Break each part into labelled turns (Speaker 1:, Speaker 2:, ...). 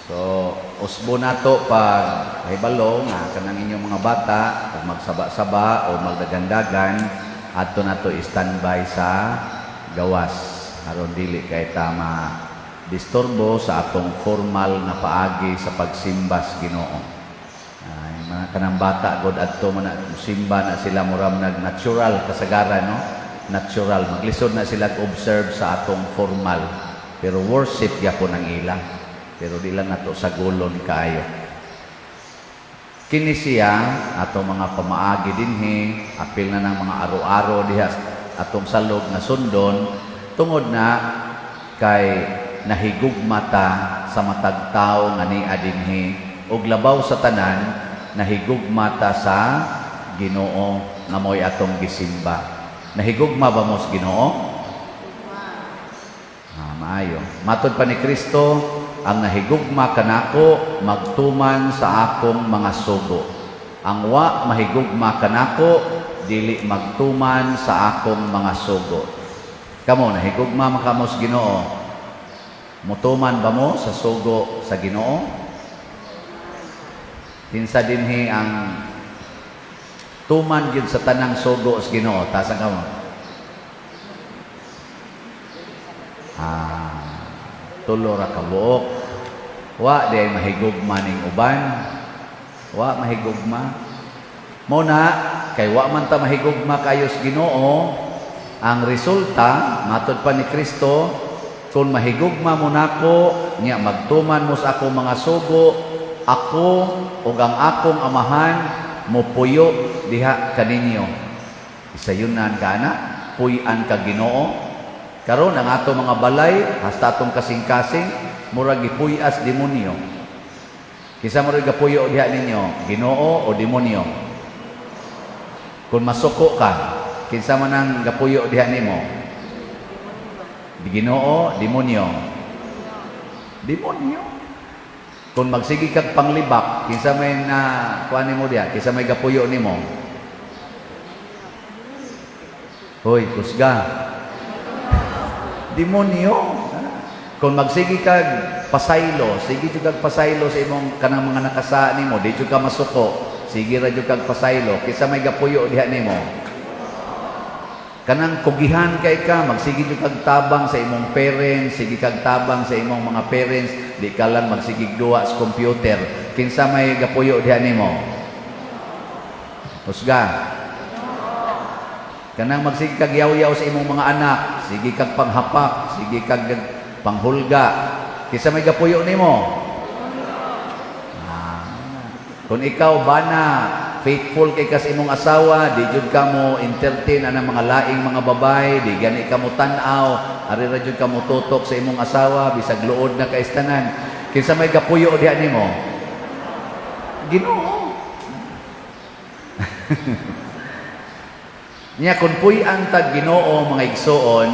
Speaker 1: So, usbo nato pag hibalo nga kanang inyong mga bata pag magsaba-saba o magdagandagan adto nato standby sa gawas aron dili kay tama disturbo sa atong formal na paagi sa pagsimbas Ginoo. Ay mga kanang bata god adto man simba na sila muram nag natural kasagaran no. Natural maglisod na sila observe sa atong formal pero worship gyapon ang ila. Pero di lang nato sa gulon kaayo. Kini siya atong mga pamaagi dinhi, apil na ng mga aro-aro diha atong salog na sundon tungod na kay nahigugmata sa matag tawo nga niya dinhi ug labaw sa tanan nahigugmata sa Ginoo nga moy atong gisimba. Nahigugma ba mo sa Ginoo? Maayo. Matod pa ni Kristo, ang nahigugma kanako magtuman sa akong mga sugo. Ang wa mahigugma kanako dili magtuman sa akong mga sugo. Kamo nahigugma makamo sa Ginoo. Mutuman ba mo sa sugo sa Ginoo? Kinsa dinhi ang tuman gyud sa tanang sugo sa Ginoo? Tasan kamo? Tulo ra ka buok. Wa di ay mahigugma ning uban. Wa mahigugma. Muna kay wa man ta mahigugma kayo sa Ginoo, ang resulta matud pa ni Kristo kung mahigugma mo nako nya magtuman mo sa akong mga sugo, ako ug ang akong amahan mopuyo diha kaninyo. Isayunan kana puy-an ka Ginoo. Karon ang ato mga balay hasta atong kasing-kasing murag gipuy-as demonyo. Kisa murag gapuyo diha ninyo, Ginoo o demonyo? Kung masuko ka, kinsa man ang gapuyo diha nimo? Ginoo, demonyo? Demonyo. Kung magsigi kag panglibak, kinsa may na kuan nimo diha? Kinsa may gapuyo nimo? Hoy, kusga. Demonyo. Kung magsigi kag pasaylo, sige jud kag pasaylo sa imong kanang mga nakasa nimo, di jud ka masuko. Sige ra jud kag pasaylo, kisa may gapuyo diha nimo. Kanang kugihan kay ka, magsige jud kag tabang sa imong parents, sige kag tabang sa imong mga parents, di ka lang magsigig duwa sa computer. Kinsa may gapuyo diha nimo? Husga. Kanang magsige kag yaw-yaw sa imong mga anak, sige kag panghapak, sige kag panghulga. Kisa may gapuyo nimo? Kung ikaw bana faithful kay kas imong asawa, di jud ka mo entertain anang mga laing mga babay, di gani ka mo tan-aw, ari ra jud ka mo tutok sa imong asawa bisag luod na kaistanan. Kinsa may gapuyo diha nimo? Ginoo. Nya kun puy-an tag Ginoo mga igsoon,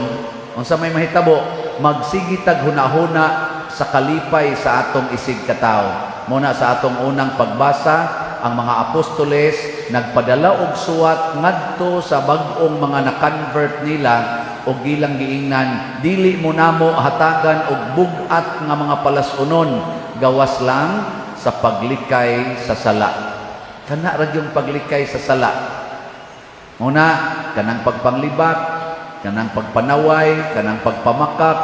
Speaker 1: unsa may mahitabo, magsigi tag hunahuna sa kalipay sa atong isig katawo. Muna sa atong unang pagbasa, ang mga apostoles nagpadala og suwat ngadto sa bag-ong mga na-convert nila og gilang giingnan, dili mo namo hatagan og bugat nga mga palasunon, gawas lang sa paglikay sa sala. Kana ra yung paglikay sa sala. Una, kanang pagpanglibak, kanang pagpanaway, kanang pagpamakak,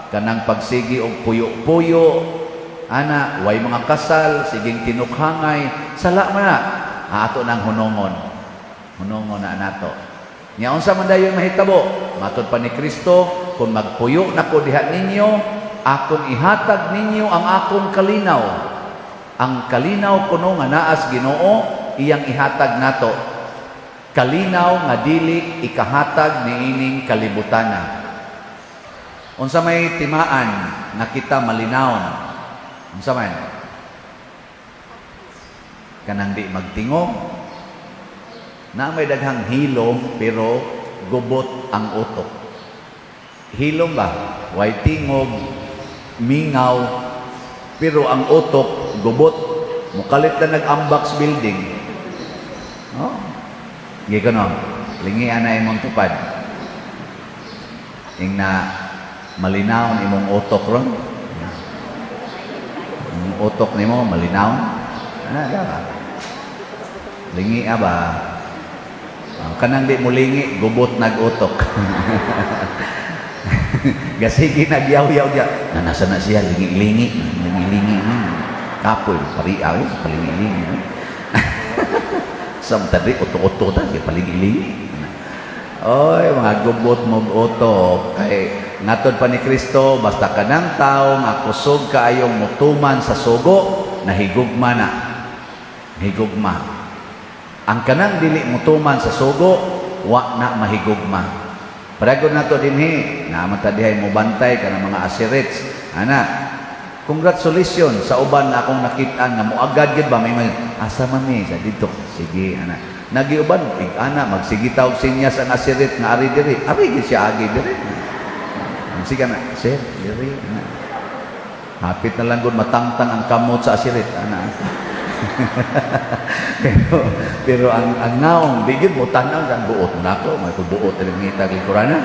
Speaker 1: kanang pagsigi og puyo-puyo, ana, way mga kasal, siging tinukhangay, sala man na, ato nang hunongon. Hunongon na nato. Nya unsa man dayon mahitabo? Matod pa ni Kristo, kung magpuyo nako diha ninyo, akong ihatag ninyo ang akong kalinaw. Ang kalinaw kuno nga naas Ginoo, iyang ihatag nato. Kalinaw nga dili ikahatag niining kalibutana. Unsa may timaan nga kita malinawon? Unsa man? Kanang di magtingog. Na may daghang hilom pero gubot ang utok. Hilom ba? Way tingog, mingaw, pero ang utok gubot. Mukalit na nag-ambox building. Oh. Gikono, lingi ana imong tupad. Ing na malinaw imong utok ron. Ang utok nimo malinaw. Ba? Lingi ba? Kanang di mo lingi, gubot nag-utok. Gasigi nagyaw-yaw dia. Nasa na siya, lingi-lingi. Lingi-lingi. Kapoy, pariaw, palingi-lingi. Samtari, utok-utok ta, palingi-lingi. Oy, mga gubot mong utok. Kay ngatod pa ni Kristo, basta kanang tao nga kusog kaayong mutuman sa sugo, nahigugma na. Higugma. Ang kanang dili mutuman sa sugo, wa na mahigugma. Paragod na to dinhi, naman ta dihay mo bantay ka ng mga asirits. Ana, congratulations sa uban na akong nakitaan nga moagad gid ba may asa man ni sa dito. Sige, ana. Nagiuban, ana magsigitaw sinyas ang asirit nga ari diri. Ari gid siya agi diri. Sige na, sir, diri. Hapit na lang gud matangtang ang kamot sa asirit, ana. pero ang naong bigid mo tanaw ang buot mo nako, may buot rin ngita likuran.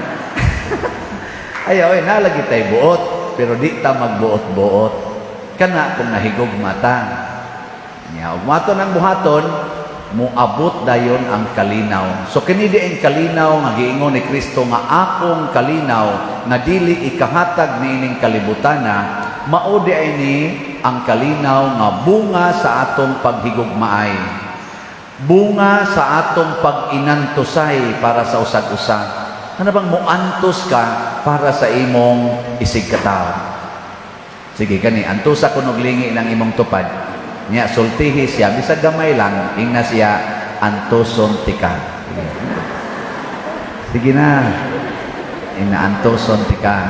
Speaker 1: Ayaw nalagi tay buot, pero di ta magbuot-buot. Kana kung nahigugma ta. Nya ug mato nang buhaton, muabot dayon ang kalinaw. So kini di ang kalinaw nga giingon ni Kristo nga akong kalinaw nga dili ikahatag niining kalibutana, mao di ini ang kalinaw nga bunga sa atong paghigugmaay. Bunga sa atong pag-inantosay para sa usag-usag. Ano bang muantos ka para sa imong isigkataw? Sige kani, antusa kunog lingi ng imong tupad. Nya sultihi siya bisag gamay lang ingna siya antoson tika. Sige na. Ina antoson tika.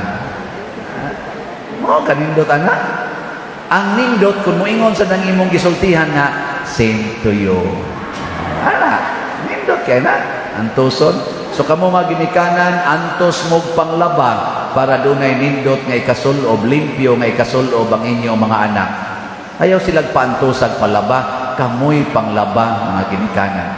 Speaker 1: Mo kanindot ana. Ang nindot kung moingon sa nang imong gisultihan nga same to you. Ana, nindot kay na antoson. So kamo maginikanan antos mo panglaba para dunay nindot nga ikasulob limpyo nga ikasulob ang inyo mga anak. Ayaw silang paantosag palaba, kamoy panglaba mga ginikanan.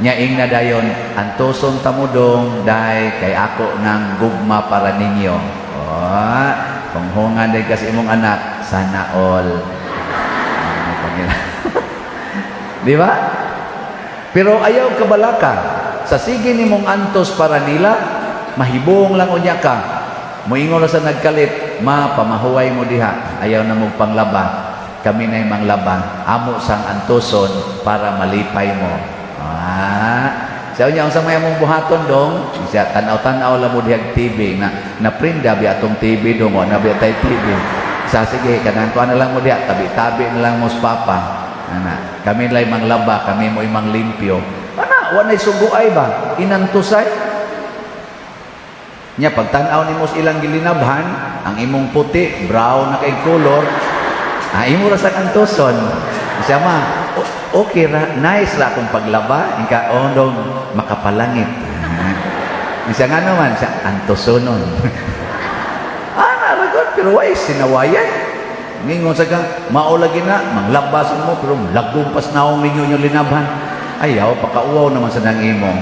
Speaker 1: Nyaing na dayon, antoson tamudong dahi kay ako ng gugma para ninyo. Oh, panghungan din kasi imong anak, sana all. Di ba? Pero ayaw kabalaka. Sa sige nimong antos para nila, mahibong lang unya ka. Moingon na sa nagkalit, ma, pamahuway mo diha. Ayaw na mong panglaba. Kami na yung manglaba. Amo sang antoson para malipay mo. Siya niya, ang sa maya mong buhaton dong, siya, tanaw-tanaw lang mo dihag TV, na prinda bi atong TV dong, o nabi atay TV. Sa sige, kanang ko na lang mo diha, tabi-tabi na lang mo sa papa. Ana, kami lang manglaba, kami mo imang limpyo. Ana, wanay suguay ba? Inantusay? Nya pagtanaw nimo sa ilang gilinabhan, ang imong puti, brown na kay color, imo ra sa antoson. Siya ma, okay ra, nice ra akong paglaba, ingka ondong makapalangit. Siya nga naman, siya antosonon. Naragot, pero why sinawayan? Ngingon sa kang, maulagi na, manglabasan mo, pero lagumpas na akong ninyo yung linabhan. Ayaw, pakauwaw naman sa nang imong.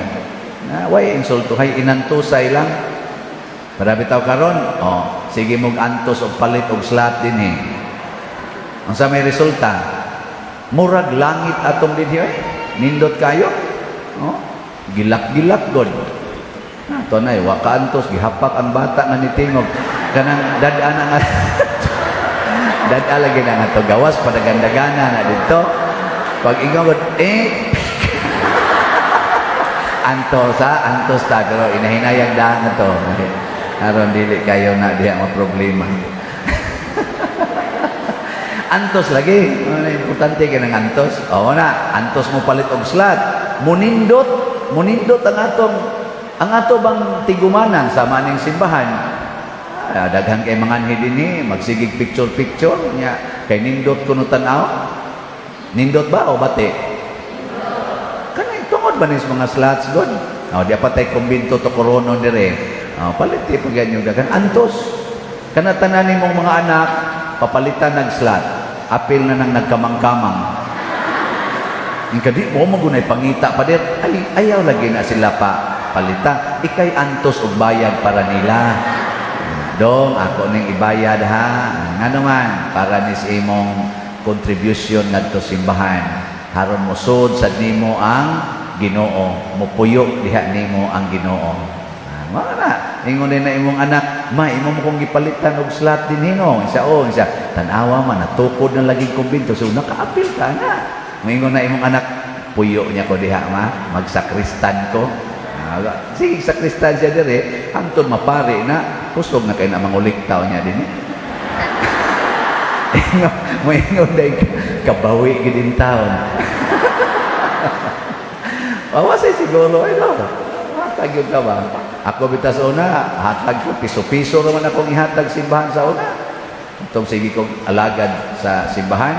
Speaker 1: Why insultuhay, inantusay lang. Para bitaw karon, sige mong antos o palit og slot din eh. Ang sa may resulta, murag langit atong dinhi eh. Nindot kayo. Gilak-gilak god. Ato na wa ka antos gihapak ang bata nga nitingog. Kanang dad-an nga dad-a lagi na nga to gawas padagandagana na dito. Pag ingawod antos ta pero inahinayang daan na to. Aron dili kayo na diha mo problema. Antos lagi. Importante ka ng antos. Na, antos mo palit og slot. Munindot ang ato bang tigumanan sa maning simbahan. Daghan kay mga hidini, magsigig picture nya kay nindot kuno tan-aw. Nindot ba o bati? Kanay tungod ba nis mga slots god? Di patay kumbinto to korono dire. Paliti pag ganyan dagan antos. Kana tanan nimong mga anak papalitan nag-slot. Apil na nang nagkamang-kamang. Ingkadi mo magunay pangita pa dir. Ayaw lagi na sila pa palita. Ikay antos og bayad para nila. Dong, ako ning ibayad ha. Nga naman, para nis imong contribution ngadto simbahan. Haron mo sud sa nimo ang Ginoo. Mupuyo diha nimo ang Ginoo. Mao na. Ingon din na imong anak, ma, imo mo kong gipalitan og slot din hino. Siya, tanawa man, natukod na laging kumbinto. So, nakaapil ka na. Ingon na imong anak, puyo niya ko diha, ma. Magsakristan ko. Sige, sakristan siya dire. Hangtod mapari na. Kusog na kayo na manguliktaw niya din. Ingon dahil kabawi gidin taon. Mawasay siguro, ay no. Hatag yun ka ba? Ako bitas una, hatag ko, piso-piso naman akong ihatag simbahan sa una. Itong sige kong alagad sa simbahan,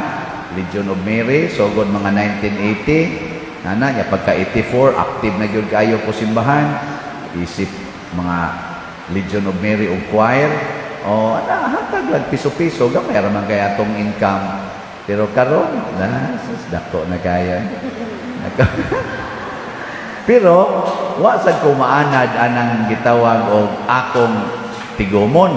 Speaker 1: Legion of Mary, sogod mga 1980. Nana, niya pagka 84, active na yun kayo ko simbahan. Isip mga Legion of Mary o choir. O, hatag lang, piso-piso, gamay raman kaya itong income. Pero karon, dako na kaya. Pero, wasag ko maanad anang gitawag o akong tigomon.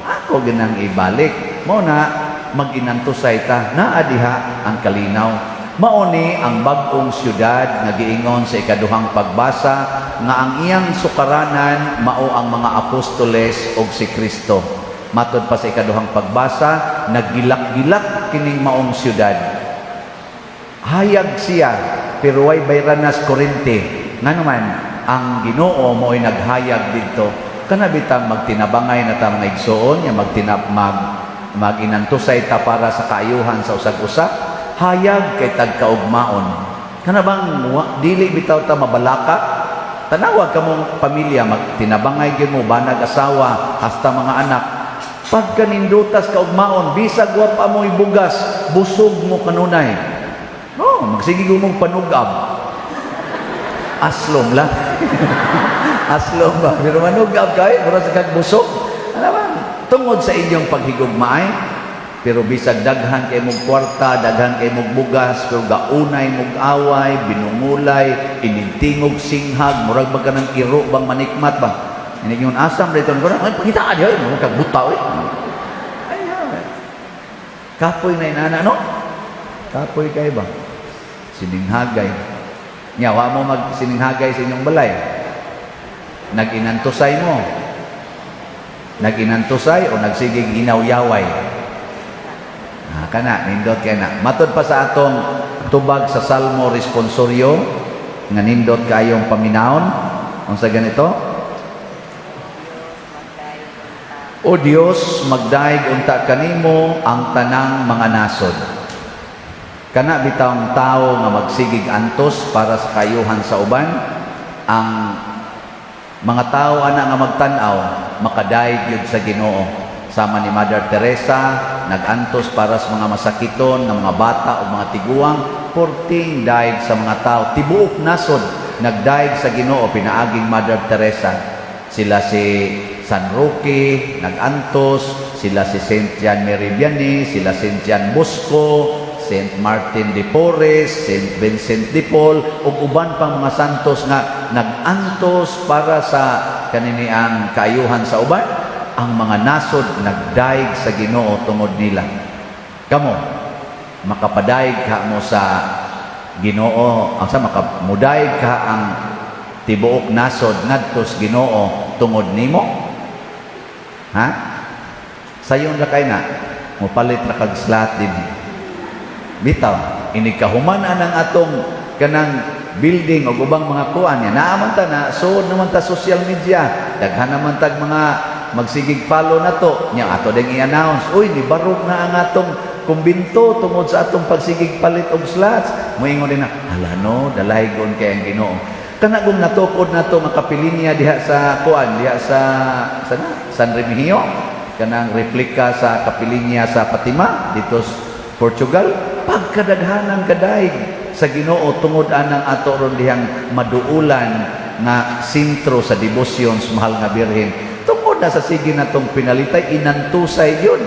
Speaker 1: Ako ginang ibalik. Muna, mag-inantusay ta, naadiha ang kalinaw. Mauni ang bagong syudad nga giingon sa ikaduhang pagbasa nga ang iyang sukaranan mao ang mga apostoles og si Kristo. Matod pa sa ikaduhang pagbasa, naggilak-gilak kining maong syudad. Hayag siya, pero way bayranas kurente. Nga naman, ang Ginoo mo'y naghayag dito. Kanabitang magtinabangay na ta mga igsoon, mag-inantusay ta para sa kaayuhan sa usag-usa, hayag kay tagkaugmaon. Kanabang dili bitaw ta mabalaka, tanawag ka mong pamilya, magtinabangay gyud mo, banag asawa, hasta mga anak. Pagka nindutas kaugmaon, bisag wa pa mo ibugas, busog mo kanunay. No, magsige mong panugab. Aslom lang. Aslom ba? Pero manugab kayo, para sa kagbusok. Alam ba? Tungod sa inyong paghigugmaay, pero bisag daghan kay mong kwarta, daghan kay mong bugas, pero gaunay mong away, binungulay, inintingog singhag, murag ba ka ng iro bang manikmat ba? Hindi yung asam dito. Ay, pagitaan yun. Murag kagbutaw eh. Kapoy na inana, no? Kapoy kayo ba? Sininghagay. Nyawa mo magsininghagay sa inyong balay. Nag-inantusay mo. Nag-inantusay o nagsigig inaw-yaway. Kana, nindot kaya na. Matod pa sa atong tubag sa Salmo Responsorio, nga nindot kayong paminahon. Ang sa ganito? O Dios, magdaig unta kanimo ang tanang mga nasod. Kana bitawng tao nga magsigig antos para sa kayuhan sa uban, ang mga tao ana nga magtan-aw makadaig yun sa Ginoo. Sama ni Mother Teresa, nagantos para sa mga masakiton ng mga bata o mga tiguang, porting daig sa mga tao. Tibuok nasod, nagdaig sa Ginoo, pinaaging Mother Teresa. Sila si San Roque, nagantos, sila si Saint John Meridiani, sila Saint John Bosco, Saint Martin de Porres, Saint Vincent de Paul, ug uban pang mga santos nga nagantos para sa kaniniang kaayuhan sa uban. Ang mga nasod nagdaig sa Ginoo tungod nila. Kamo, makapadaig ka mo sa Ginoo, ang sa makamudaig ka ang tibuok nasod ngadto sa Ginoo tungod nimo? Ha? Sayon ra kay na, mopalit ra kag slot din. Bitaw, inikahumanan ang atong kanang building o ubang mga kuan niya. Naaman ta na, so naman ta social media. Daghan naman tag mga magsigig follow na to. Nya ato ding i-announce, uy, nibarog na ang atong kumbinto tungod sa atong pagsigig palit og slots. Moingon din na, hala no, dalaygon kay ang Ginoo. Kana kung natukod na to mga kapilinya diha sa kuan, diha sa San Remigio, kanang replika sa kapilinya sa Fatima dito sa Portugal, pagkadaghanan kadaig sa Ginoo tungod anang ato ron dihang maduulan nga sentro sa debosyon sa mahal nga Birhen. Tungod na sa sige natong pinalitay, inantusay yun.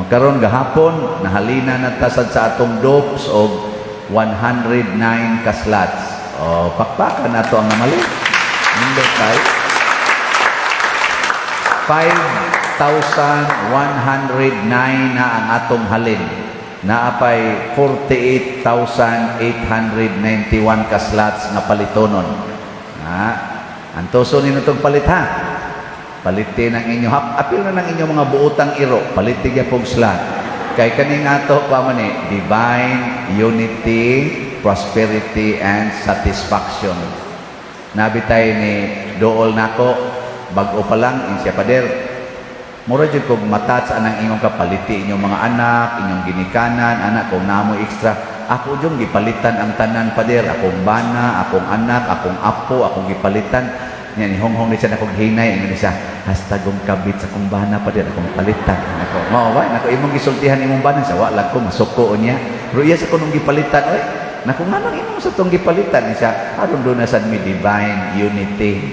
Speaker 1: Karon gahapon nahalina na tasad sa atong dopes og 109 ka slots. Pakpakan nato ang namali. Nindot tayo. 5,109 na ang atong halin. Naapay 48,891 ka slots nga palitonon. Antoso nino itong palit ha. Palitin ang inyo. Apil na ng inyong mga buutang iro. Palitin niya pong slot. Kay kaning ato pa man divine unity, prosperity, and satisfaction. Nabitay ni Dool nako, bago pa lang, siya pader. Mura dyan kung matats anang inyong kapaliti, inyong mga anak, inyong ginikanan, anak, kung namo extra. Ako dyan, gipalitan ang tanan pader. Akong bana, akong anak, akong apo, akong gipalitan. Yan, hong-hong ni siya na kong hinay. Ano siya, hastagong kabit sa kong bana pader, akong palitan. Ako, mao ba? Ako, imong gisultihan imong bana, sa wala ko, masuko niya. Pero iya sa kunong gipalitan, oy. Naku, nga nang imong sa itong gipalitan siya, aron doon na sa mi divine unity.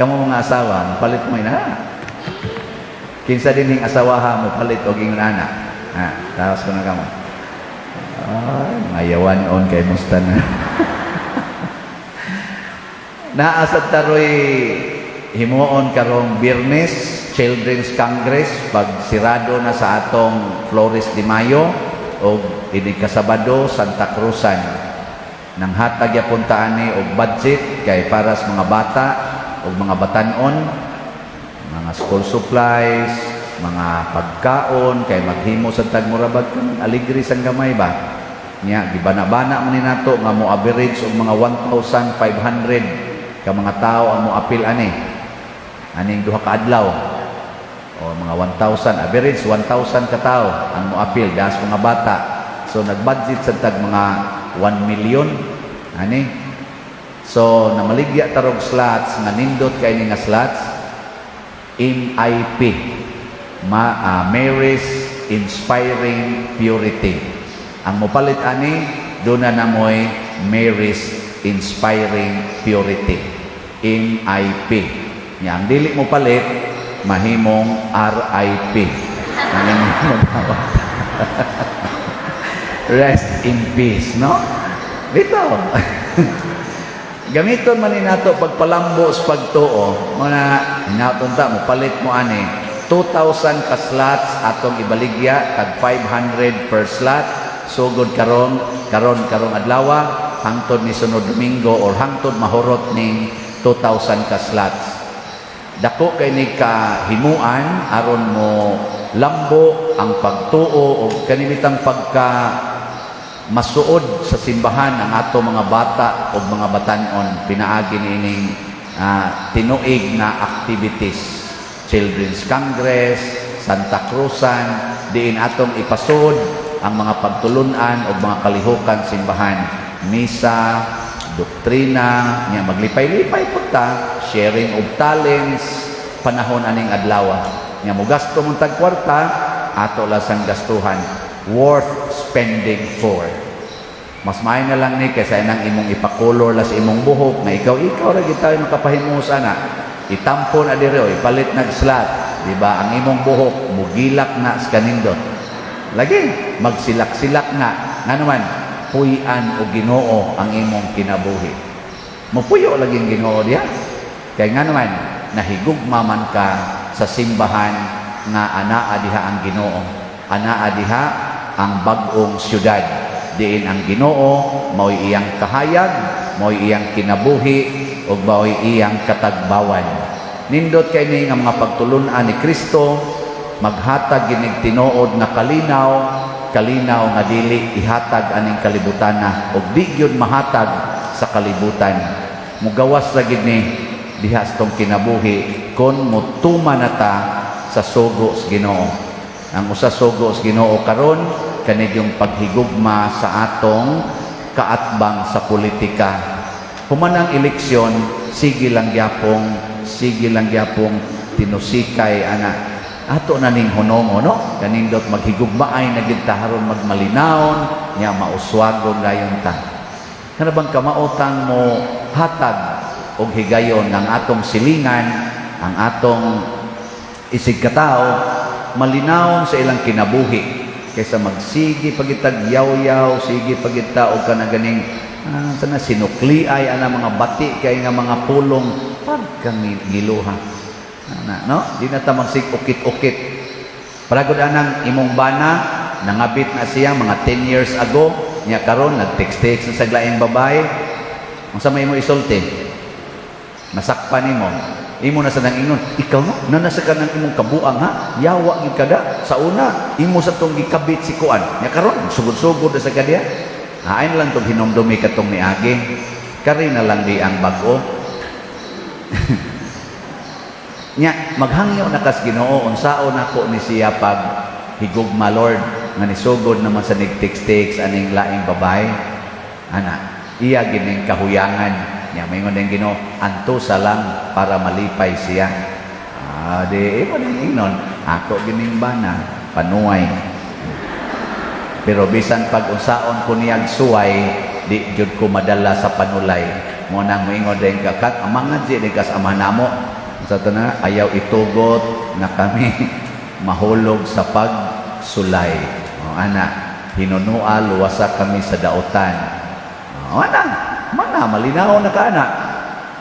Speaker 1: Kamu mga asawa, palit mo ina. Kinsa din hing asawaha mo palit og ingon anak. Tapos ko na kamo. Mayawan on kay musta na. Naasad taroy himuon karong Biyernes, Children's Congress pag sirado na sa atong Flores de Mayo o ini kasabado Santa Cruzan. Nang hatag yapon ta ani og budget kay para sa mga bata og mga batan-on, mga school supplies, mga pagkaon, kay maghimo sa tagmurabag kan aligri sang gamay ba. Nya gibana-bana man ni nato nga mo average og mga 1,500 ka mga tao ang mo apil ani. Aning duha ka adlaw. O mga 1,000 average 1,000 ka tao ang mo apil das mga bata. So nag-budget sa tag mga 1 million ani. So namaligya tarog slots nga nindot kay ni nga slots MIP, Mary's Inspiring Purity. Ang mopalit ani, doon na namoy Mary's Inspiring Purity. MIP. Yang dili mo palit, mahimong RIP. Ang inyong rest in peace, no? Dito. Gamiton man ni nato pagpalambo sa pagtuo, muna hinatunta mo palit mo ani 2,000 ka slots atong ibaligya tag 500 per slot sugod karon adlaw hangtod ni sunod Domingo or hangtod mahurot ning 2,000 ka slots. Dako kay ni ka himuan aron mo lambo ang pagtuo o kanimitang pagka masuod sa simbahan ang ato mga bata o mga batan-on pinaagi nining tinuig na activities, Children's Congress, Santa Cruzan, diin atong ipasod ang mga pagtulunan o mga kalihukan simbahan, misa, doktrina, nya maglipay-lipay punta, sharing of talents, panahon aning adlaw. Nya mo gasto mong tag kwarta, ato lasang gastuhan, worth spending for. Mas maayo na lang ni kaysa nang imong ipakolor las imong buhok na ikaw ra gid tayo makapahimus ana. Itampo na diri o ipalit nag slot, di ba? Ang imong buhok mugilak na sa kanindot. Lagi magsilak-silak na. Nga naman puy-an o Ginoo ang imong kinabuhi. Mupuyo lagi ang Ginoo diha. Kay nga naman nahigugma man ka sa simbahan nga anaa diha ang Ginoo. Anaa diha ang bag-ong syudad. Diin ang Ginoo, mao'y iyang kahayag, mao'y iyang kinabuhi, o mao'y iyang katagbawan. Nindot kay ni nga mga pagtulunan ni Kristo, maghatag ginig tinuod na kalinaw nga dili ihatag aning kalibutan na, o di gyud mahatag sa kalibutan. Mugawas ra gid ni diha sa tong kinabuhi kon mutuman nata sa sugo sa Ginoo. Ang usa sugo sa Ginoo karon kanid yung paghigugma sa atong kaatbang sa politika. Humanang eleksyon, sige lang gyapong tinusikay ana ato na ning hunong no kanindot maghigugmaay na gid ta haron magmalinawon nya mauswagon dayon ta. Kana bang kamautang mo hatag og higayon ng atong silingan, ang atong isig katao malinawon sa ilang kinabuhi kaysa magsigi pagitag yaw-yaw, sige pagita og kana ganing sana sinukli ay ana mga bati kay nga mga pulong pagkang giluha. No? Di na ta magsig-ukit-ukit. Paragod anang imong bana, nangabit na siya mga 10 years ago, niya karon nag-text-text sa saglaing babae. Unsa may mo isulti? Masakpan nimo. Imo na sa nang ingon, ikaw no, nanasa ka ng imong kabuang ha, yawa gid kada sa una, imo sa tong gikabit si kuan. Nya karon sugod-sugod na sa kadiya. Hain lang tong hinumdumi katong niagi. Kari na lang di ang bag-o. Nya maghangyo na kas Ginoo unsaon nako ni siya pag higugma Lord nga nisugod naman sa nigtext-text aning laing babae. Ana, iya gining kahuyangan. Nya mayngon din Ginoo, antusa lang para malipay siya. Di imo din ingnon, ako gining bana, panuway. Pero bisan pag unsaon ko niyang suway, di jud ko madala sa panulay. Mo nang moingon din ka kat amangad di kas amahan namo. Sa na ayaw itugot na kami mahulog sa pagsulay. Ana, hinunua luwasa kami sa dautan. Ana, mana malinaw na kana.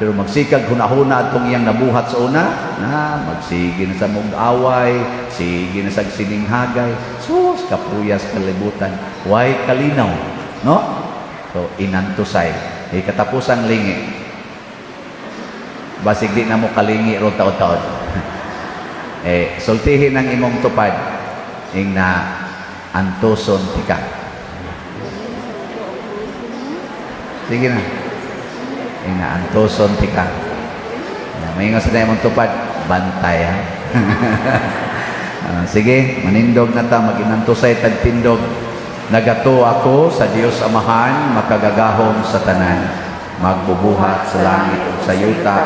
Speaker 1: Pero magsikag hunahuna atong iyang nabuhat sa una, na magsige na sa mug-away, sige na sa sininghagay, sus kapuyas kalibutan, way kalinaw, no? So inantusay, katapusang lingi. Basig di na mo kalingi ro taon-taon. Sultihin ang imong tupad ing na antuson tika. Sige na. Ing na antuson tika. May nga sa imong tupad, bantay ha. Sige, manindog na ta, maginantusay tagtindog. Nagato ako sa Dios Amahan, makagagahom sa tanan. Magbubuhat sa langit ug sa yuta,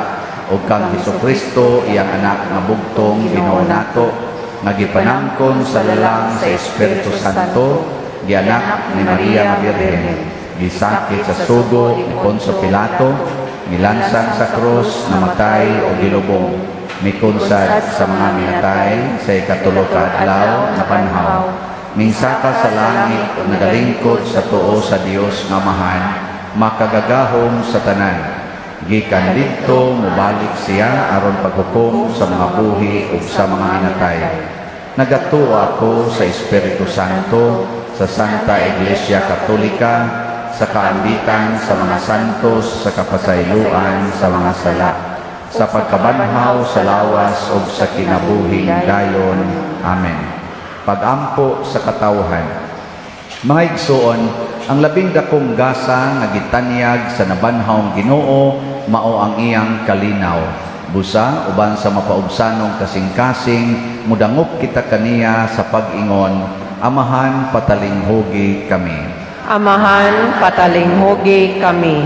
Speaker 1: o kang Hesukristo, iyang anak nga bugtong Ginoo nato, nga gipanangkon sa lalang sa Espiritu Santo, gianak ni Maria nga Birhen, gisakit sa sugo ni Poncio Pilato, milansang sa krus, namatay o gilubong, mikunsad sa mga minatay sa ikatulo ka adlaw na panhaw, minsaka sa langit o nagalingkod sa tuo sa Dios nga Amahan, makagagahom sa tanan. Gikan dito, mubalik siya aron paghukom sa mga buhi ug sa mga minatay. Nagatuo ako sa Espiritu Santo, sa Santa Iglesia Katolika, sa kaambitan sa mga santos, sa kapasayloan sa mga sala, sa pagkabanhaw sa lawas ug sa kinabuhing dayon. Amen. Pagampo sa katawhan. Mga igsoon, ang labing dakong gasa nga gitanyag sa nabanhawng Ginoo mao ang iyang kalinaw. Busa uban sa mapaubsanong kasing-kasing mudangop kita kaniya sa pag-ingon, Amahan patalinghugi kami.
Speaker 2: Amahan patalinghugi kami.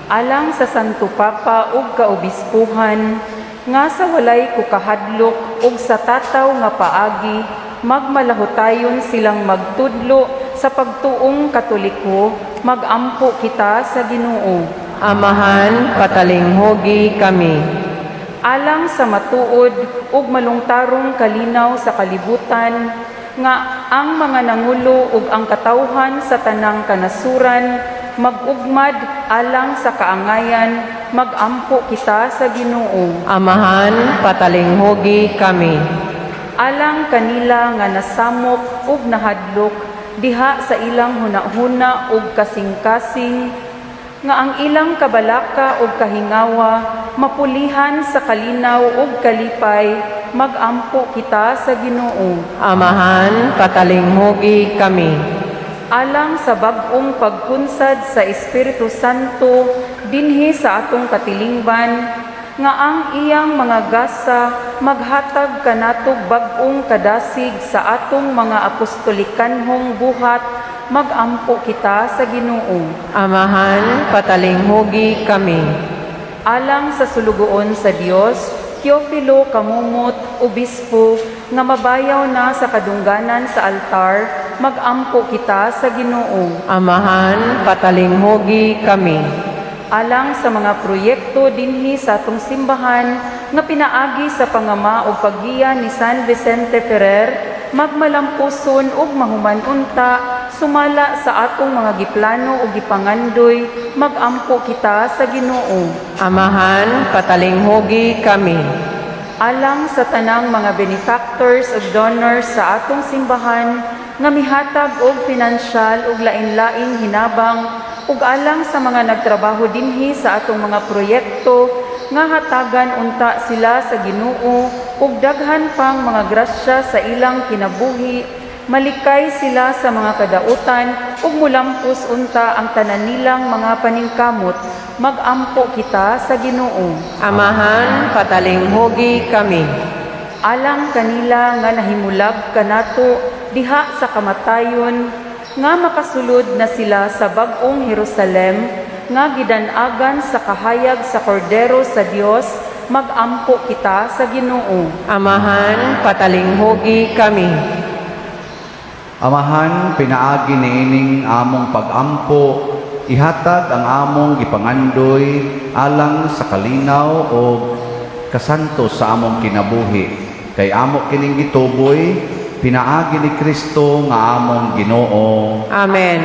Speaker 3: Alang sa Santo Papa ug kaobispuhan nga sa walay kukahadlok ug sa tataw nga paagi magmalahotayon silang magtudlo sa pagtuong Katoliko, magampo kita sa Ginoo.
Speaker 2: Amahan patalinghugi kami.
Speaker 3: Alang sa matuod ug malungtarong kalinaw sa kalibutan nga ang mga nangulo ug ang katawhan sa tanang kanasuran magugmad alang sa kaangayan, magampo kita sa Ginoo.
Speaker 2: Amahan patalinghugi kami.
Speaker 3: Alang kanila nga nasamok ug nahadlok diha sa ilang hunahuna ug kasing-kasing, nga ang ilang kabalaka ug kahingawa mapulihan sa kalinaw ug kalipay, magampo kita sa Ginoo.
Speaker 2: Amahan patalinghugi kami.
Speaker 3: Alang sa bag-ong pagkunsad sa Espiritu Santo dinhi sa atong katilingban, nga ang iyang mga gasa maghatag kanatog bag-ong kadasig sa atong mga apostolikanhong buhat, magampo kita sa Ginoo.
Speaker 2: Amahan patalinghugi kami.
Speaker 3: Alang sa sulugoon sa Dios, Teofilo Kamumot, Obispo, nga mabayaw na sa kadungganan sa altar, magampo kita sa Ginoo.
Speaker 2: Amahan patalinghugi kami.
Speaker 3: Alang sa mga proyekto dinhi sa atong simbahan nga pinaagi sa pangama o paggiya ni San Vicente Ferrer, magmalampuson ug mahumanunta sumala sa atong mga giplano o gipangandoy, magampo kita sa Ginoo.
Speaker 2: Amahan patalinghugi kami.
Speaker 3: alang sa tanang mga benefactors ug donors sa atong simbahan nga mihatag og pinansyal ug lain-laing hinabang ug alang sa mga nagtrabaho dinhi sa atong mga proyekto nga hatagan unta sila sa Ginoo ug daghan pang mga grasya sa ilang kinabuhi, malikay sila sa mga kadautan ug mulampos unta ang tanan nilang mga paningkamot. Magampo kita sa Ginoo.
Speaker 2: Amahan, patalinghugi kami.
Speaker 3: Alang kanila nga nahimulag kanato diha sa kamatayon, nga makasulod na sila sa bag-ong Jerusalem, nga gidanagan sa kahayag sa Kordero sa Dios, magampo kita sa Ginoo.
Speaker 2: Amahan, patalinghugi kami.
Speaker 1: Amahan, pinaagi niining among pag-ampo, ihatag ang among gipangandoy alang sa kalinaw o kasanto sa among kinabuhi. Kay amo kining gituboy, pinaagi ni Kristo nga among Ginoo.
Speaker 2: Amen.